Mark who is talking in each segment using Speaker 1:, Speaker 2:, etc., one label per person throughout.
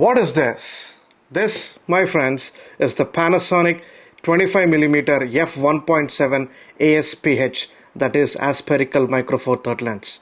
Speaker 1: What is this? This, my friends, is the Panasonic 25mm f1.7 ASPH, that is aspherical micro four third lens.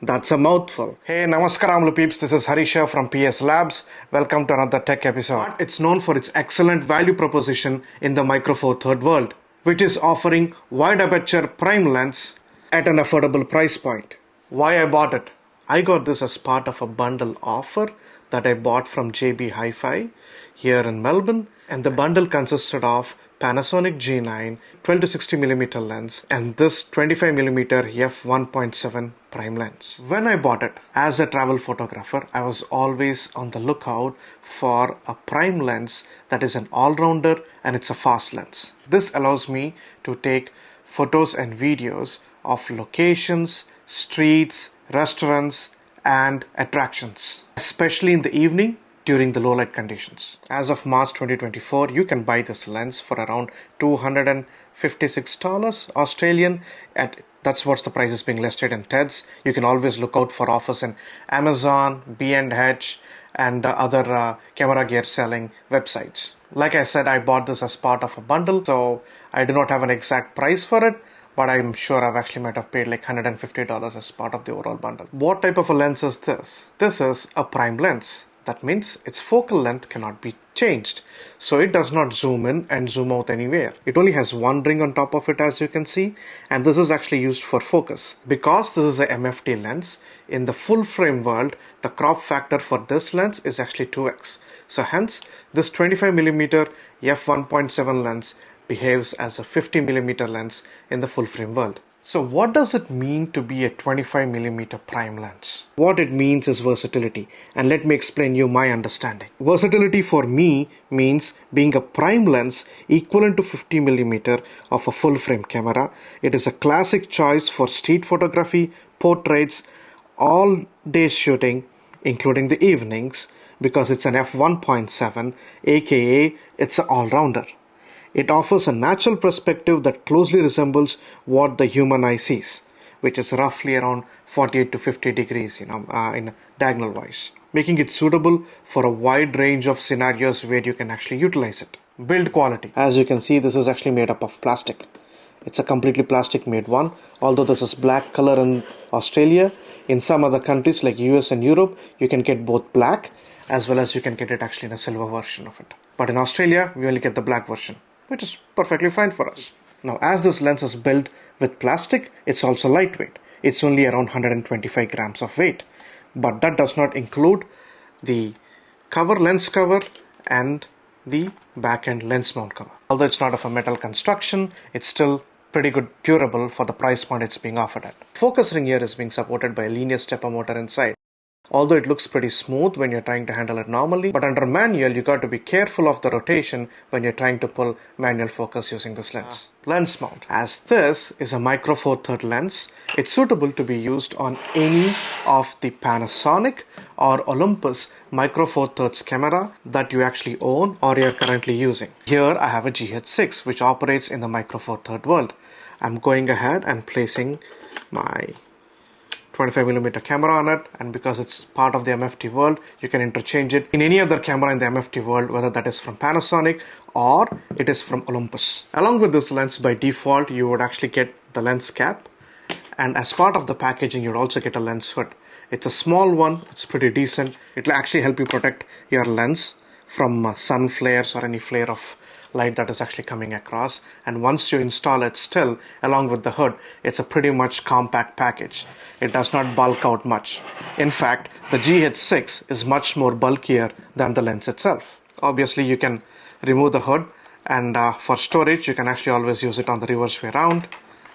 Speaker 1: That's a mouthful. Hey, namaskaram peeps, this is Harisha from PS Labs. Welcome to another tech episode. It's known for its excellent value proposition in the micro four third world, which is offering wide aperture prime lens at an affordable price point. Why I bought it? I got this as part of a bundle offer that I bought from JB Hi-Fi here in Melbourne, and the bundle consisted of Panasonic G9 12-60mm lens and this 25mm f1.7 prime lens. When I bought it as a travel photographer, I was always on the lookout for a prime lens that is an all-rounder and it's a fast lens. This allows me to take photos and videos of locations, streets, restaurants and attractions, especially in the evening during the low light conditions. As of March 2024, you can buy this lens for around $256 Australian. That's what's the price is being listed in TEDs. You can always look out for offers in Amazon, B&H and other camera gear selling websites. Like I said, I bought this as part of a bundle, so I do not have an exact price for it, but I'm sure I've actually might have paid like $150 as part of the overall bundle. What type of a lens is this? This is a prime lens. That means its focal length cannot be changed. So it does not zoom in and zoom out anywhere. It only has one ring on top of it, as you can see, and this is actually used for focus. Because this is a MFT lens, in the full frame world, the crop factor for this lens is actually 2x. So hence, this 25mm f1.7 lens behaves as a 50mm lens in the full frame world. So what does it mean to be a 25mm prime lens? What it means is versatility, and let me explain you my understanding. Versatility for me means being a prime lens equivalent to 50mm of a full frame camera. It is a classic choice for street photography, portraits, all day shooting, including the evenings, because it's an f1.7, aka it's an all-rounder. It offers a natural perspective that closely resembles what the human eye sees, which is roughly around 48 to 50 degrees, in diagonal wise, making it suitable for a wide range of scenarios where you can actually utilize it. Build quality. As you can see, this is actually made up of plastic. It's a completely plastic made one. Although this is black color in Australia, in some other countries like US and Europe, you can get both black as well as you can get it actually in a silver version of it. But in Australia, we only get the black version, which is perfectly fine for us. Now, as this lens is built with plastic, it's also lightweight. It's only around 125 grams of weight. But that does not include the lens cover, and the back end lens mount cover. Although it's not of a metal construction, it's still pretty good durable for the price point it's being offered at. Focus ring here is being supported by a linear stepper motor inside. Although it looks pretty smooth when you're trying to handle it normally, but under manual you got to be careful of the rotation when you're trying to pull manual focus using this lens. Lens mount. As this is a micro four third lens, it's suitable to be used on any of the Panasonic or Olympus micro four thirds camera that you actually own or you're currently using. Here I have a GH6 which operates in the micro four third world. I'm going ahead and placing my 25mm camera on it, and because it's part of the MFT world, you can interchange it in any other camera in the MFT world, whether that is from Panasonic or it is from Olympus. Along with this lens, by default you would actually get the lens cap, and as part of the packaging you'd also get a lens hood. It's a small one, it's pretty decent. It'll actually help you protect your lens from sun flares or any flare of light that is actually coming across. And once you install it, still along with the hood, it's a pretty much compact package. It does not bulk out much. In fact, the GH6 is much more bulkier than the lens itself. Obviously you can remove the hood, and for storage you can actually always use it on the reverse way around,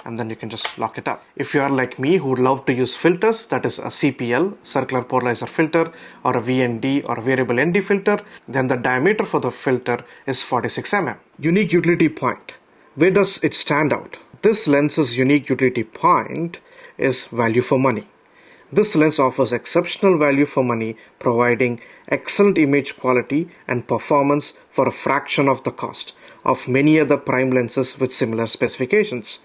Speaker 1: and then you can just lock it up. If you are like me who would love to use filters, that is a CPL, circular polarizer filter, or a VND or a variable ND filter, then the diameter for the filter is 46 mm. Unique utility point. Where does it stand out? This lens's unique utility point is value for money. This lens offers exceptional value for money, providing excellent image quality and performance for a fraction of the cost of many other prime lenses with similar specifications.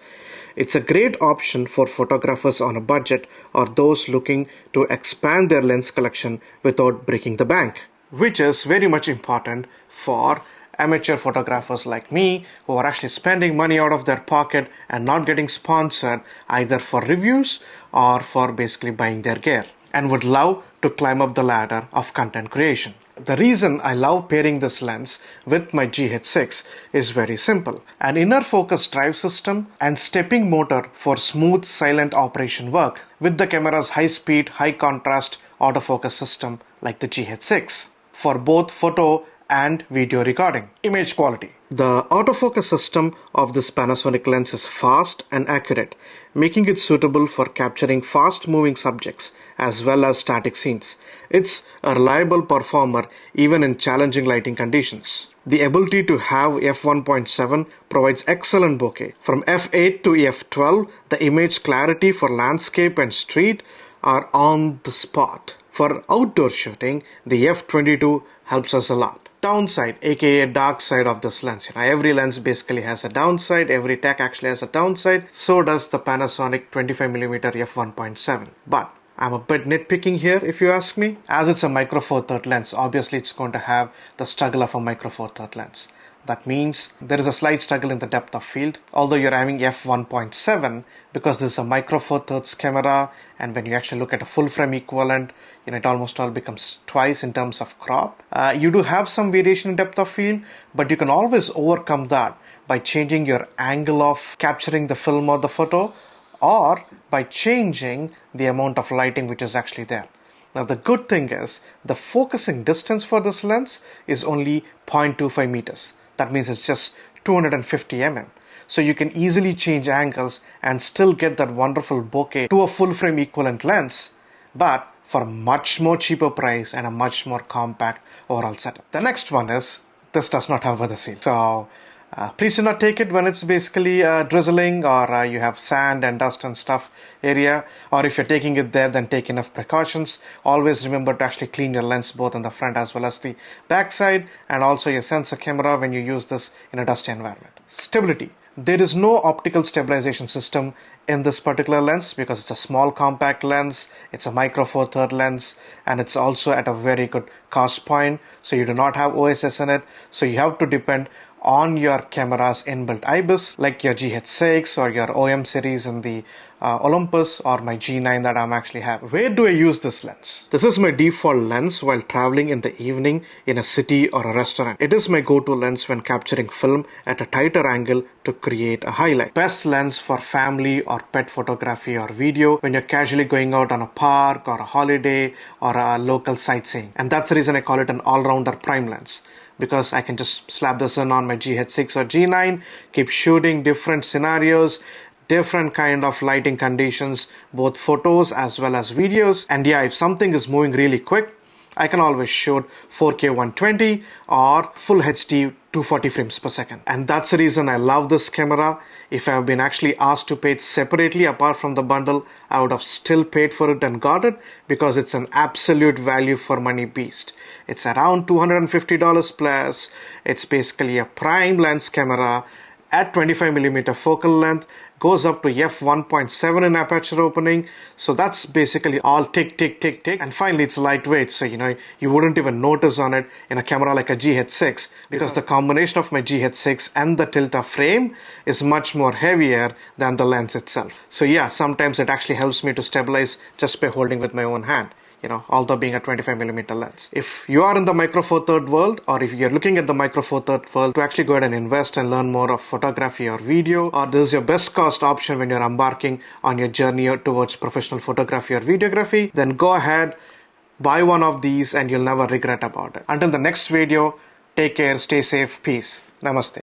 Speaker 1: It's a great option for photographers on a budget or those looking to expand their lens collection without breaking the bank. which is very much important for amateur photographers like me who are actually spending money out of their pocket and not getting sponsored either for reviews or for basically buying their gear, and would love to climb up the ladder of content creation. The reason I love pairing this lens with my GH6 is very simple. An inner focus drive system and stepping motor for smooth silent operation work with the camera's high-speed, high-contrast autofocus system like the GH6 for both photo and video recording. Image quality. The autofocus system of this Panasonic lens is fast and accurate, making it suitable for capturing fast-moving subjects as well as static scenes. It's a reliable performer even in challenging lighting conditions. The ability to have f1.7 provides excellent bokeh. From f8 to f12, the image clarity for landscape and street are on the spot. For outdoor shooting, the f22 helps us a lot. Downside, aka dark side of this lens. Every lens basically has a downside, every tech actually has a downside. So does the Panasonic 25mm f1.7. But I'm a bit nitpicking here if you ask me. As it's a micro four thirds lens, obviously it's going to have the struggle of a micro four thirds lens. That means there is a slight struggle in the depth of field, although you're having f1.7, because this is a micro four thirds camera, and when you actually look at a full frame equivalent, it almost all becomes twice in terms of crop. You do have some variation in depth of field, but you can always overcome that by changing your angle of capturing the film or the photo, or by changing the amount of lighting which is actually there. Now the good thing is the focusing distance for this lens is only 0.25 meters. That means it's just 250 mm. So you can easily change angles and still get that wonderful bokeh to a full frame equivalent lens, but for a much more cheaper price and a much more compact overall setup. The next one is, this does not have weather seal. So please do not take it when it's basically drizzling or you have sand and dust and stuff area, or if you're taking it there, then take enough precautions. Always remember to actually clean your lens both on the front as well as the back side, and also your sensor camera when you use this in a dusty environment. Stability. There is no optical stabilization system in this particular lens because it's a small compact lens, it's a micro four thirds lens, and it's also at a very good cost point, so you do not have OSS in it, so you have to depend on your camera's inbuilt IBIS like your GH6 or your OM series in the Olympus or my G9 that I'm actually having. Where do I use this lens? This is my default lens while traveling in the evening in a city or a restaurant. It is my go-to lens when capturing film at a tighter angle to create a highlight. Best lens for family or pet photography or video when you're casually going out on a park or a holiday or a local sightseeing. And that's the reason I call it an all-rounder prime lens, because I can just slap this in on my GH6 or G9, keep shooting different scenarios, different kind of lighting conditions, both photos as well as videos. And yeah, if something is moving really quick, I can always shoot 4K 120 or full HD 240 frames per second. And that's the reason I love this camera. If I have been actually asked to pay it separately apart from the bundle, I would have still paid for it and got it, because it's an absolute value for money beast. It's around $250 plus. It's basically a prime lens camera at 25mm focal length, goes up to f1.7 in aperture opening. So that's basically all tick. And finally, it's lightweight. So, you wouldn't even notice on it in a camera like a GH6, because the combination of my GH6 and the tilt of frame is much more heavier than the lens itself. So yeah, sometimes it actually helps me to stabilize just by holding with my own hand, although being a 25mm lens. If you are in the micro four thirds world, or if you're looking at the micro four thirds world to actually go ahead and invest and learn more of photography or video, or this is your best cost option when you're embarking on your journey towards professional photography or videography, then go ahead, buy one of these and you'll never regret about it. Until the next video, take care, stay safe, peace. Namaste.